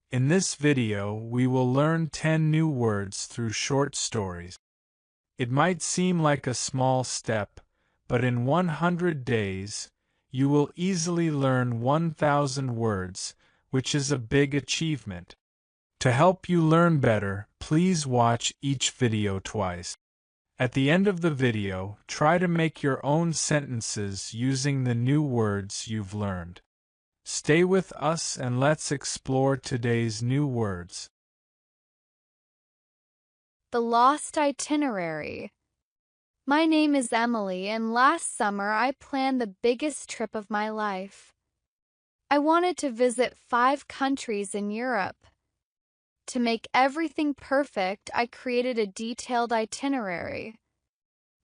In this video, we will learn 10 new words through short stories. It might seem like a small step, but in 100 days, you will easily learn 1,000 words, which is a big achievement. To help you learn better, please watch each video twice. At the end of the video, try to make your own sentences using the new words you've learned. Stay with us and let's explore today's new words. The lost itinerary. My name is Emily, and last summer I planned the biggest trip of my life. I wanted to visit 5 countries in Europe. To make everything perfect, I created a detailed itinerary.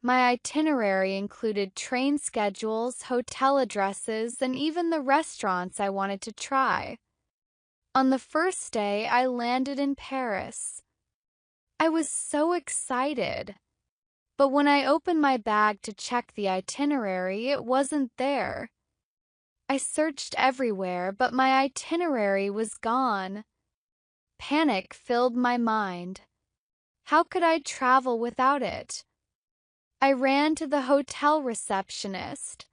My itinerary included train schedules, hotel addresses, and even the restaurants I wanted to try. On the first day, I landed in Paris. I was so excited. But when I opened my bag to check the itinerary, it wasn't there. I searched everywhere, but my itinerary was gone. Panic filled my mind. How could I travel without it? I ran to the hotel receptionist.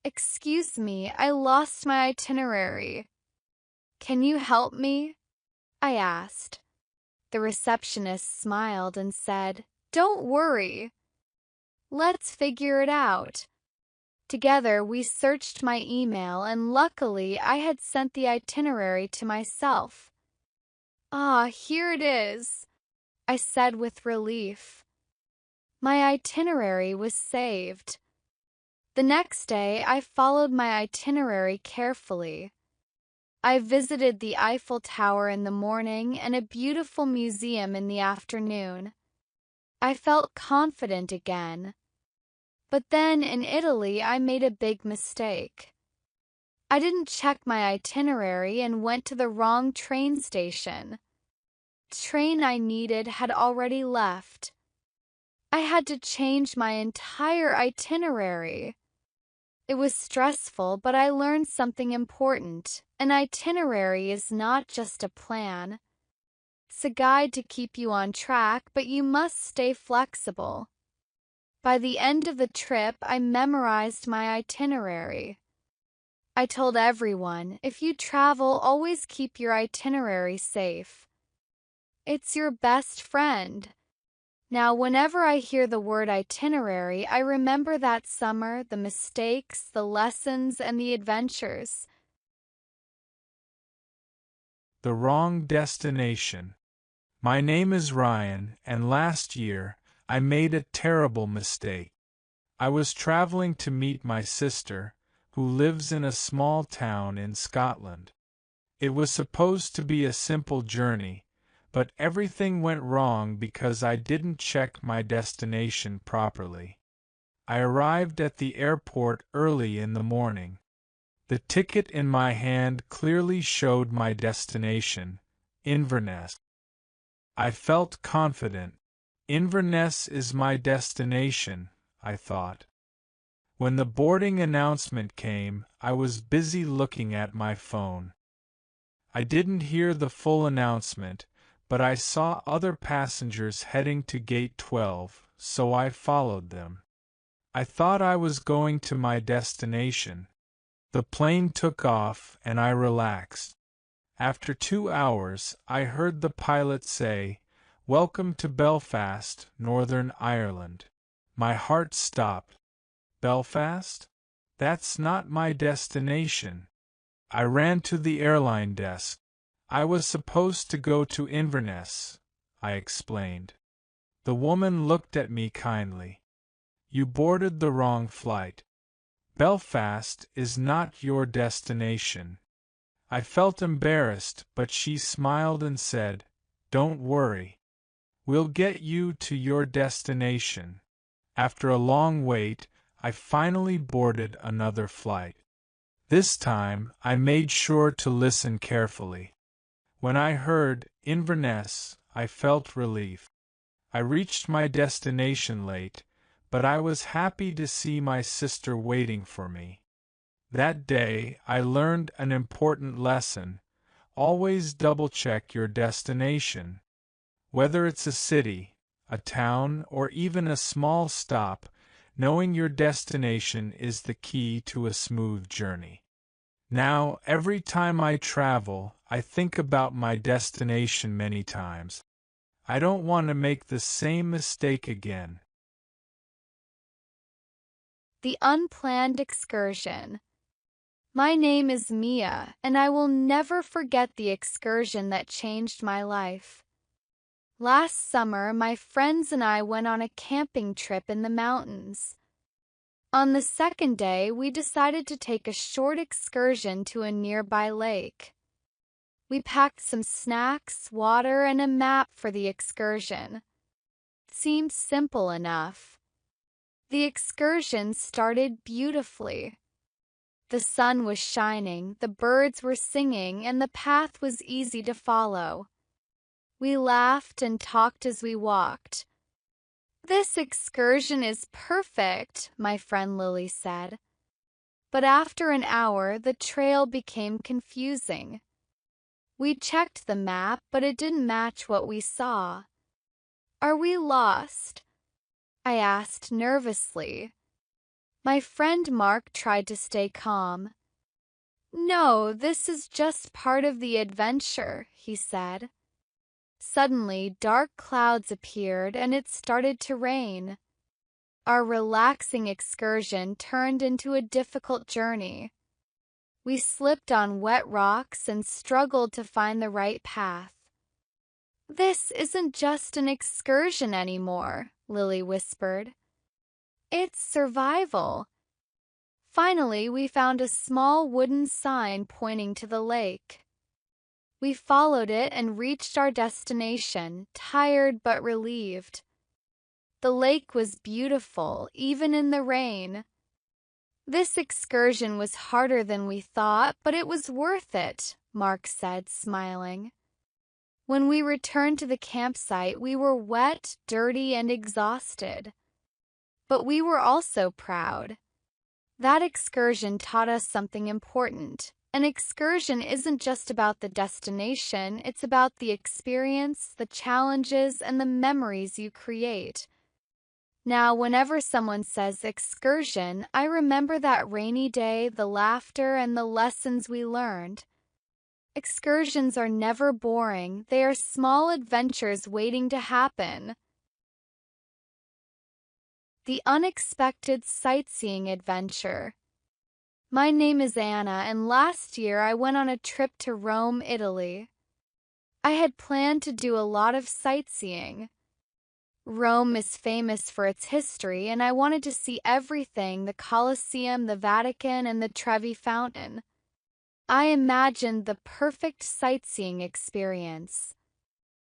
"Excuse me, I lost my itinerary. Can you help me?" I asked. The receptionist smiled and said, "Don't worry. Let's figure it out." Together, we searched my email, and luckily I had sent the itinerary to myself. "Ah, here it is," I said with relief. My itinerary was saved. The next day, I followed my itinerary carefully. I visited the Eiffel Tower in the morning and a beautiful museum in the afternoon. I felt confident again. But then in Italy, I made a big mistake. I didn't check my itinerary and went to the wrong train station. The train I needed had already left. I had to change my entire itinerary. It was stressful, but I learned something important. An itinerary is not just a plan. It's a guide to keep you on track, but you must stay flexible. By the end of the trip, I memorized my itinerary. I told everyone, if you travel, always keep your itinerary safe. It's your best friend. Now, whenever I hear the word itinerary, I remember that summer, the mistakes, the lessons, and the adventures. The wrong destination. My name is Ryan, and last year, I made a terrible mistake. I was traveling to meet my sister, who lives in a small town in Scotland. It was supposed to be a simple journey, but everything went wrong because I didn't check my destination properly. I arrived at the airport early in the morning. The ticket in my hand clearly showed my destination, Inverness. I felt confident. Inverness is my destination, I thought. When the boarding announcement came, I was busy looking at my phone. I didn't hear the full announcement, but I saw other passengers heading to Gate 12, so I followed them. I thought I was going to my destination. The plane took off and I relaxed. After 2 hours, I heard the pilot say, "Welcome to Belfast, Northern Ireland." My heart stopped. Belfast? That's not my destination. I ran to the airline desk. I was supposed to go to Inverness, I explained. The woman looked at me kindly. "You boarded the wrong flight. Belfast is not your destination." I felt embarrassed, but she smiled and said, "Don't worry. We'll get you to your destination." After a long wait, I finally boarded another flight. This time, I made sure to listen carefully. When I heard Inverness, I felt relief. I reached my destination late, but I was happy to see my sister waiting for me. That day, I learned an important lesson. always double-check your destination. Whether it's a city, a town, or even a small stop, knowing your destination is the key to a smooth journey. Now, every time I travel, I think about my destination many times. I don't want to make the same mistake again. The unplanned excursion. My name is Mia, and I will never forget the excursion that changed my life. Last summer, my friends and I went on a camping trip in the mountains. On the second day, we decided to take a short excursion to a nearby lake. We packed some snacks, water, and a map for the excursion. It seemed simple enough. The excursion started beautifully. The sun was shining, the birds were singing, and the path was easy to follow. We laughed and talked as we walked. "This excursion is perfect," my friend Lily said. But after an hour, the trail became confusing. We checked the map, but it didn't match what we saw. "Are we lost?" I asked nervously. My friend Mark tried to stay calm. "No, this is just part of the adventure," he said. Suddenly, dark clouds appeared and it started to rain. Our relaxing excursion turned into a difficult journey. We slipped on wet rocks and struggled to find the right path. "This isn't just an excursion anymore," Lily whispered. "It's survival." Finally, we found a small wooden sign pointing to the lake. We followed it and reached our destination, tired but relieved. The lake was beautiful, even in the rain. "This excursion was harder than we thought, but it was worth it," Mark said, smiling. When we returned to the campsite, we were wet, dirty, and exhausted. But we were also proud. That excursion taught us something important. An excursion isn't just about the destination, it's about the experience, the challenges, and the memories you create. Now, whenever someone says excursion, I remember that rainy day, the laughter, and the lessons we learned. Excursions are never boring, they are small adventures waiting to happen. The unexpected sightseeing adventure. My name is Anna, and last year I went on a trip to Rome, Italy. I had planned to do a lot of sightseeing. Rome is famous for its history, and I wanted to see everything: the Colosseum, the Vatican, and the Trevi Fountain. I imagined the perfect sightseeing experience.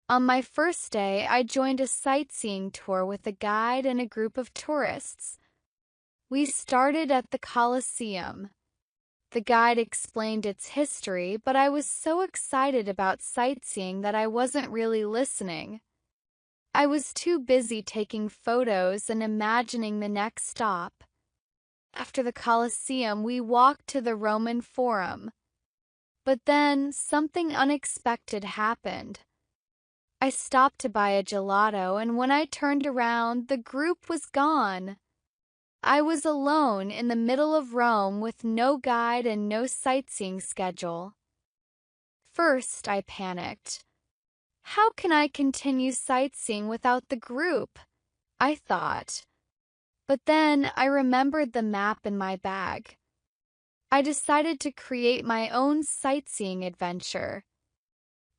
On my first day, I joined a sightseeing tour with a guide and a group of tourists. We started at the Colosseum. The guide explained its history, but I was so excited about sightseeing that I wasn't really listening. I was too busy taking photos and imagining the next stop. After the Colosseum, we walked to the Roman Forum. But then something unexpected happened. I stopped to buy a gelato, and when I turned around, the group was gone. I was alone in the middle of Rome with no guide and no sightseeing schedule. First, I panicked. How can I continue sightseeing without the group? I thought. But then I remembered the map in my bag. I decided to create my own sightseeing adventure.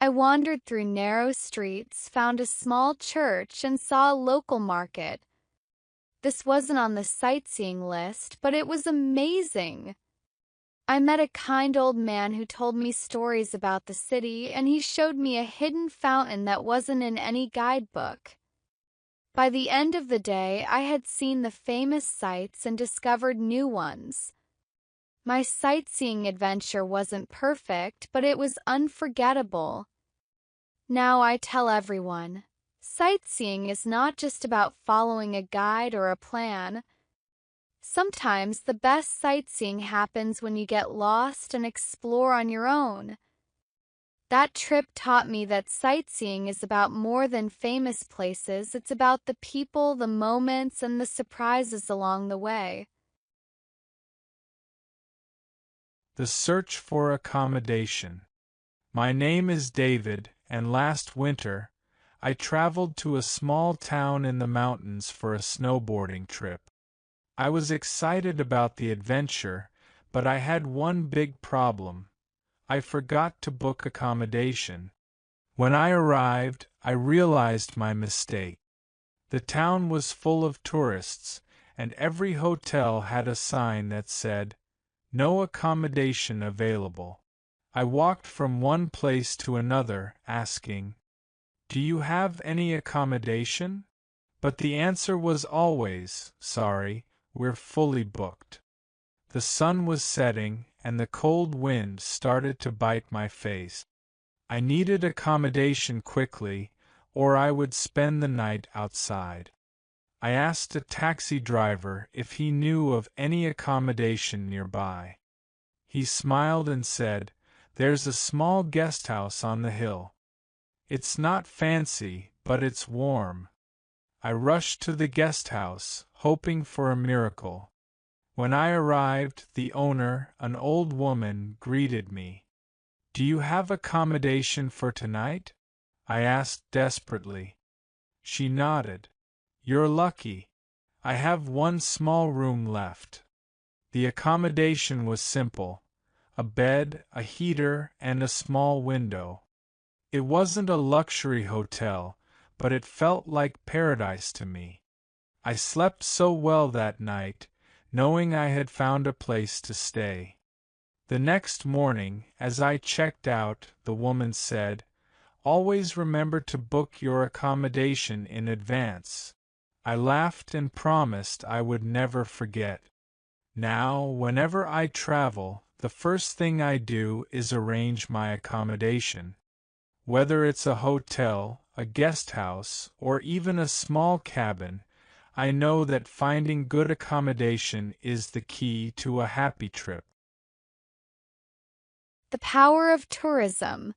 I wandered through narrow streets, found a small church, and saw a local market. This wasn't on the sightseeing list, but it was amazing. I met a kind old man who told me stories about the city, and he showed me a hidden fountain that wasn't in any guidebook. By the end of the day, I had seen the famous sights and discovered new ones. My sightseeing adventure wasn't perfect, but it was unforgettable. Now I tell everyone, sightseeing is not just about following a guide or a plan. Sometimes the best sightseeing happens when you get lost and explore on your own. That trip taught me that sightseeing is about more than famous places. It's about the people, the moments, and the surprises along the way. The search for accommodation. My name is David, and last winter, I traveled to a small town in the mountains for a snowboarding trip. I was excited about the adventure, but I had one big problem. I forgot to book accommodation. When I arrived, I realized my mistake. The town was full of tourists, and every hotel had a sign that said, "No accommodation available." I walked from one place to another, asking, "Do you have any accommodation?" But the answer was always, "Sorry, we're fully booked." The sun was setting, and the cold wind started to bite my face. I needed accommodation quickly, or I would spend the night outside. I asked a taxi driver if he knew of any accommodation nearby. He smiled and said, "There's a small guest house on the hill. It's not fancy, but it's warm." I rushed to the guest house, hoping for a miracle. When I arrived, the owner, an old woman, greeted me. "Do you have accommodation for tonight?" I asked desperately. She nodded. "You're lucky. I have one small room left." The accommodation was simple: a bed, a heater, and a small window. It wasn't a luxury hotel, but it felt like paradise to me. I slept so well that night, knowing I had found a place to stay. The next morning, as I checked out, the woman said, "Always remember to book your accommodation in advance." I laughed and promised I would never forget. Now, whenever I travel, the first thing I do is arrange my accommodation. Whether it's a hotel, a guest house, or even a small cabin, I know that finding good accommodation is the key to a happy trip. The power of tourism.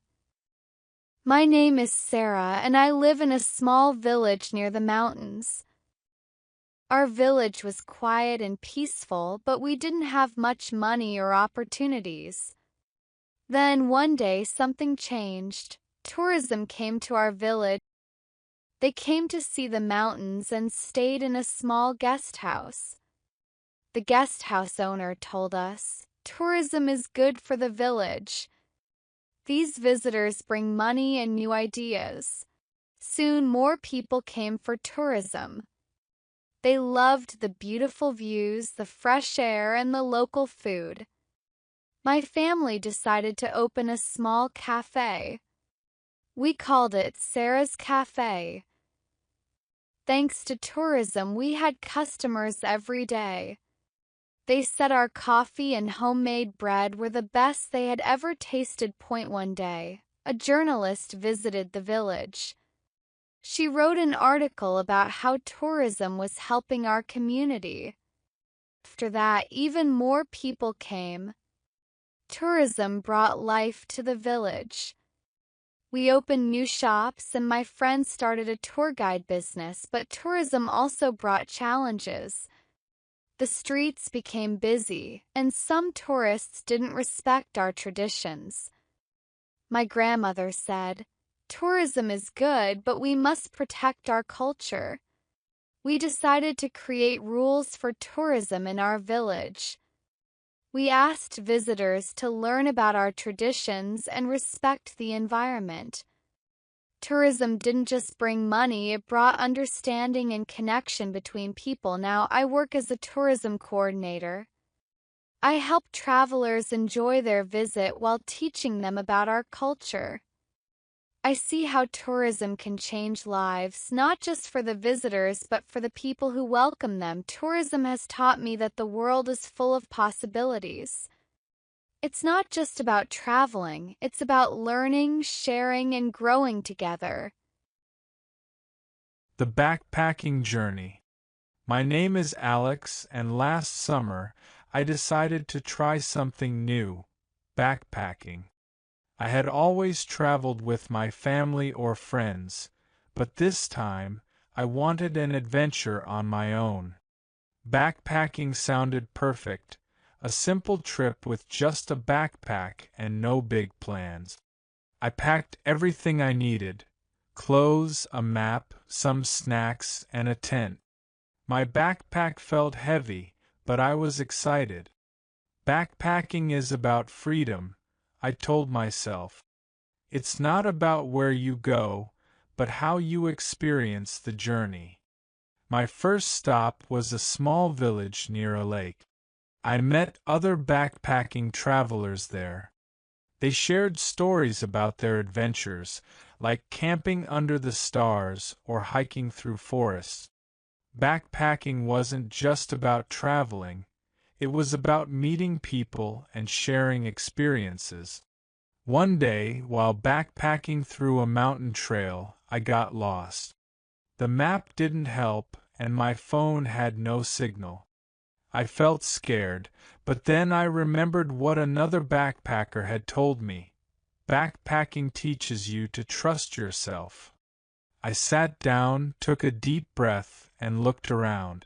My name is Sarah, and I live in a small village near the mountains. Our village was quiet and peaceful, but we didn't have much money or opportunities. Then one day something changed. Tourism came to our village. They came to see the mountains and stayed in a small guest house. The guest house owner told us, "Tourism is good for the village. These visitors bring money and new ideas." Soon more people came for tourism. They loved the beautiful views, the fresh air, and the local food. My family decided to open a small cafe. We called it Sarah's Cafe. Thanks to tourism, we had customers every day. They said our coffee and homemade bread were the best they had ever tasted. One day, a journalist visited the village. She wrote an article about how tourism was helping our community. After that, even more people came. Tourism brought life to the village. We opened new shops and my friend started a tour guide business, but tourism also brought challenges. The streets became busy, and some tourists didn't respect our traditions. My grandmother said, "Tourism is good, but we must protect our culture." We decided to create rules for tourism in our village. We asked visitors to learn about our traditions and respect the environment. Tourism didn't just bring money, it brought understanding and connection between people. Now I work as a tourism coordinator. I help travelers enjoy their visit while teaching them about our culture. I see how tourism can change lives, not just for the visitors but for the people who welcome them. Tourism has taught me that the world is full of possibilities. It's not just about traveling, it's about learning, sharing, and growing together. The backpacking journey. My name is Alex, and last summer I decided to try something new: backpacking. I had always traveled with my family or friends, but this time I wanted an adventure on my own. Backpacking sounded perfect, a simple trip with just a backpack and no big plans. I packed everything I needed: clothes, a map, some snacks, and a tent. My backpack felt heavy, but I was excited. Backpacking is about freedom, I told myself. It's not about where you go, but how you experience the journey. My first stop was a small village near a lake. I met other backpacking travelers there. They shared stories about their adventures, like camping under the stars or hiking through forests. Backpacking wasn't just about traveling, it was about meeting people and sharing experiences. One day, while backpacking through a mountain trail, I got lost. The map didn't help, and my phone had no signal. I felt scared, but then I remembered what another backpacker had told me. Backpacking teaches you to trust yourself. I sat down, took a deep breath, and looked around.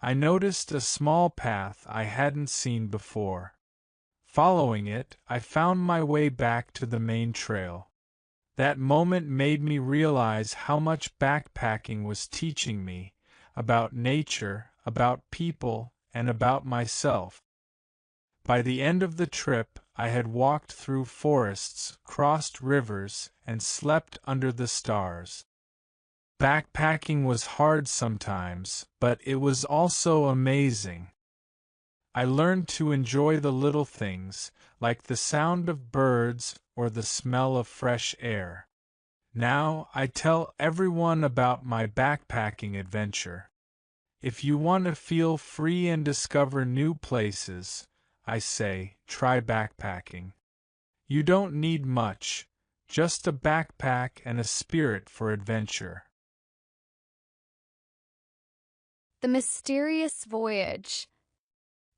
I noticed a small path I hadn't seen before. Following it, I found my way back to the main trail. That moment made me realize how much backpacking was teaching me about nature, about people, and about myself. By the end of the trip, I had walked through forests, crossed rivers, and slept under the stars. Backpacking was hard sometimes, but it was also amazing. I learned to enjoy the little things, like the sound of birds or the smell of fresh air. Now I tell everyone about my backpacking adventure. If you want to feel free and discover new places, I say, try backpacking. You don't need much, just a backpack and a spirit for adventure. The Mysterious Voyage.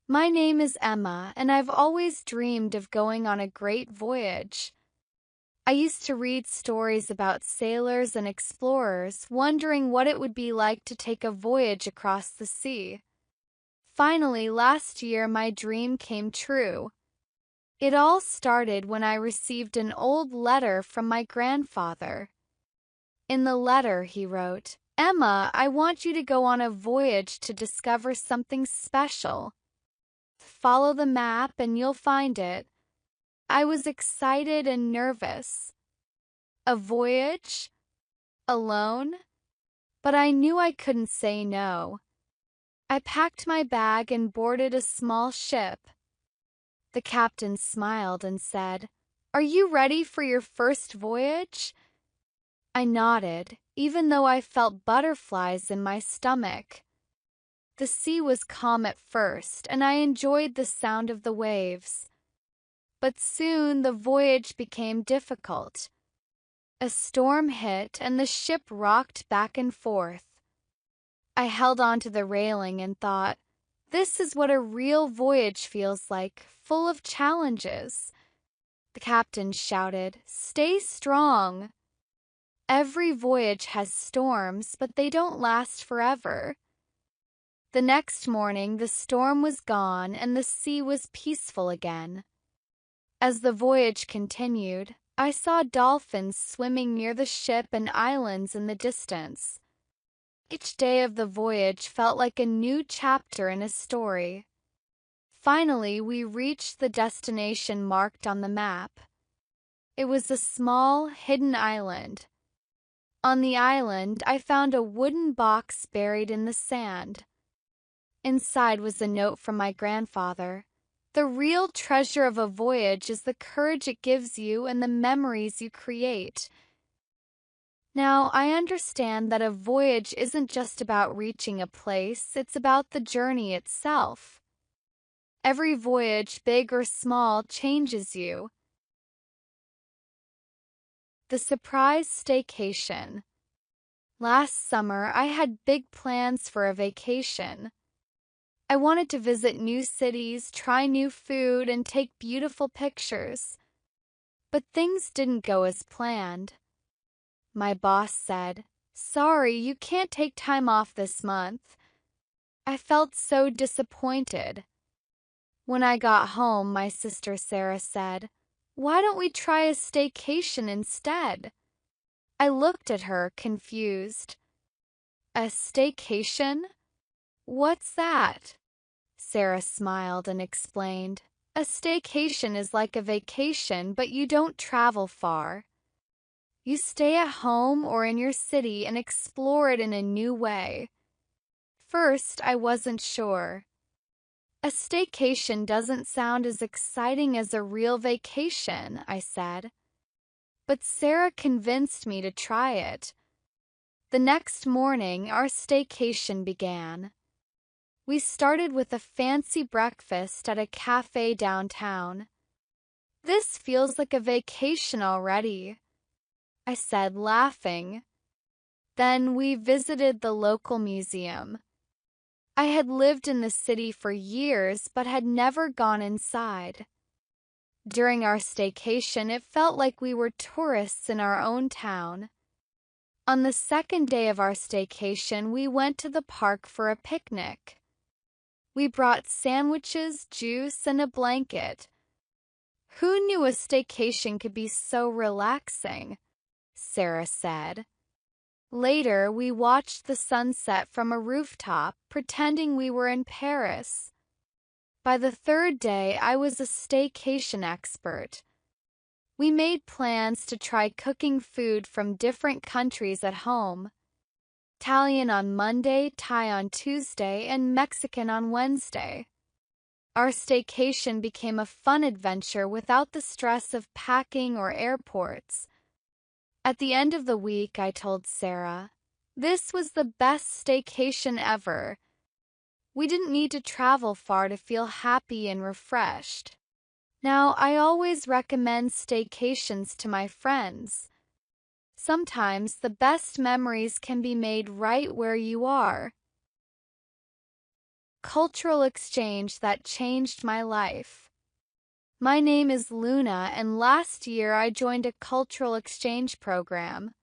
My name is Emma, and I've always dreamed of going on a great voyage. I used to read stories about sailors and explorers, wondering what it would be like to take a voyage across the sea. Finally, last year, my dream came true. It all started when I received an old letter from my grandfather. In the letter, he wrote, "Emma, I want you to go on a voyage to discover something special. Follow the map and you'll find it." I was excited and nervous. A voyage? Alone? But I knew I couldn't say no. I packed my bag and boarded a small ship. The captain smiled and said, "Are you ready for your first voyage?" I nodded, even though I felt butterflies in my stomach. The sea was calm at first, and I enjoyed the sound of the waves. But soon the voyage became difficult. A storm hit, and the ship rocked back and forth. I held onto the railing and thought, this is what a real voyage feels like, full of challenges. The captain shouted, "Stay strong." Every voyage has storms, but they don't last forever. The next morning, the storm was gone and the sea was peaceful again. As the voyage continued, I saw dolphins swimming near the ship and islands in the distance. Each day of the voyage felt like a new chapter in a story. Finally, we reached the destination marked on the map. It was a small, hidden island. On the island, I found a wooden box buried in the sand. Inside was a note from my grandfather. The real treasure of a voyage is the courage it gives you and the memories you create. Now, I understand that a voyage isn't just about reaching a place, it's about the journey itself. Every voyage, big or small, changes you. The surprise staycation. Last summer, I had big plans for a vacation. I wanted to visit new cities, try new food, and take beautiful pictures. But things didn't go as planned. My boss said, "Sorry, you can't take time off this month." I felt so disappointed. When I got home, my sister Sarah said, "Why don't we try a staycation instead?" I looked at her, confused. "A staycation? What's that?" Sarah smiled and explained, "A staycation is like a vacation, but you don't travel far. You stay at home or in your city and explore it in a new way." First, I wasn't sure. "A staycation doesn't sound as exciting as a real vacation," I said. But Sarah convinced me to try it. The next morning, our staycation began. We started with a fancy breakfast at a cafe downtown. "This feels like a vacation already," I said, laughing. Then we visited the local museum. I had lived in the city for years but had never gone inside. During our staycation, it felt like we were tourists in our own town. On the second day of our staycation, we went to the park for a picnic. We brought sandwiches, juice, and a blanket. "Who knew a staycation could be so relaxing?" Sarah said. Later, we watched the sunset from a rooftop, pretending we were in Paris. By the third day, I was a staycation expert. We made plans to try cooking food from different countries at home. Italian on Monday, Thai on Tuesday, and Mexican on Wednesday. Our staycation became a fun adventure without the stress of packing or airports. At the end of the week, I told Sarah, "This was the best staycation ever." We didn't need to travel far to feel happy and refreshed. Now, I always recommend staycations to my friends. Sometimes the best memories can be made right where you are. Cultural exchange that changed my life. My name is Luna, and last year I joined a cultural exchange program.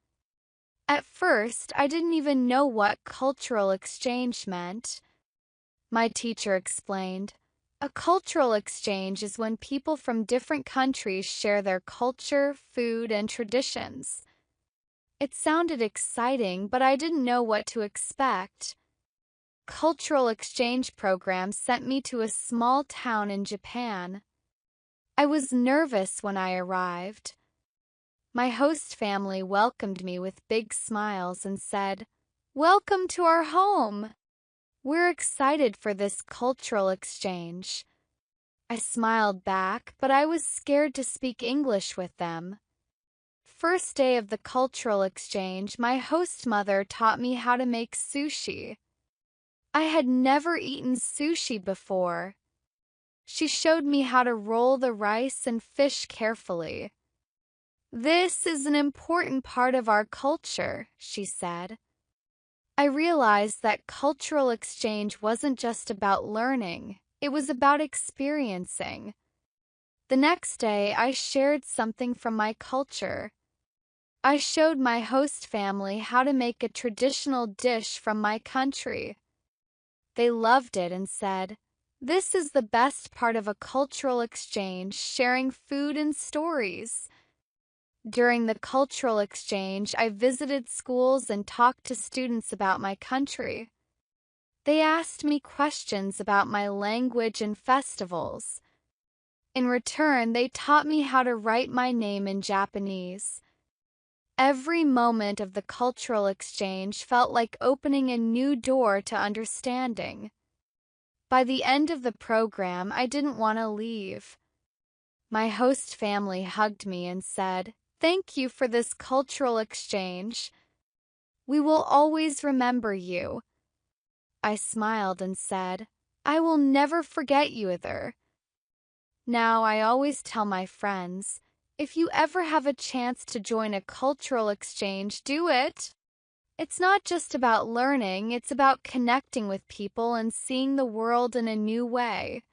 At first, I didn't even know what cultural exchange meant. My teacher explained, "A cultural exchange is when people from different countries share their culture, food, and traditions." It sounded exciting, but I didn't know what to expect. Cultural exchange programs sent me to a small town in Japan. I was nervous when I arrived. My host family welcomed me with big smiles and said, "Welcome to our home. We're excited for this cultural exchange." I smiled back, but I was scared to speak English with them. First day of the cultural exchange, my host mother taught me how to make sushi. I had never eaten sushi before. She showed me how to roll the rice and fish carefully. "This is an important part of our culture," she said. I realized that cultural exchange wasn't just about learning, it was about experiencing. The next day, I shared something from my culture. I showed my host family how to make a traditional dish from my country. They loved it and said, "This is the best part of a cultural exchange, sharing food and stories." During the cultural exchange, I visited schools and talked to students about my country. They asked me questions about my language and festivals. In return, they taught me how to write my name in Japanese. Every moment of the cultural exchange felt like opening a new door to understanding. By the end of the program, I didn't want to leave. My host family hugged me and said, "Thank you for this cultural exchange. We will always remember you." I smiled and said, "I will never forget you either." Now I always tell my friends, if you ever have a chance to join a cultural exchange, do it. It's not just about learning, it's about connecting with people and seeing the world in a new way.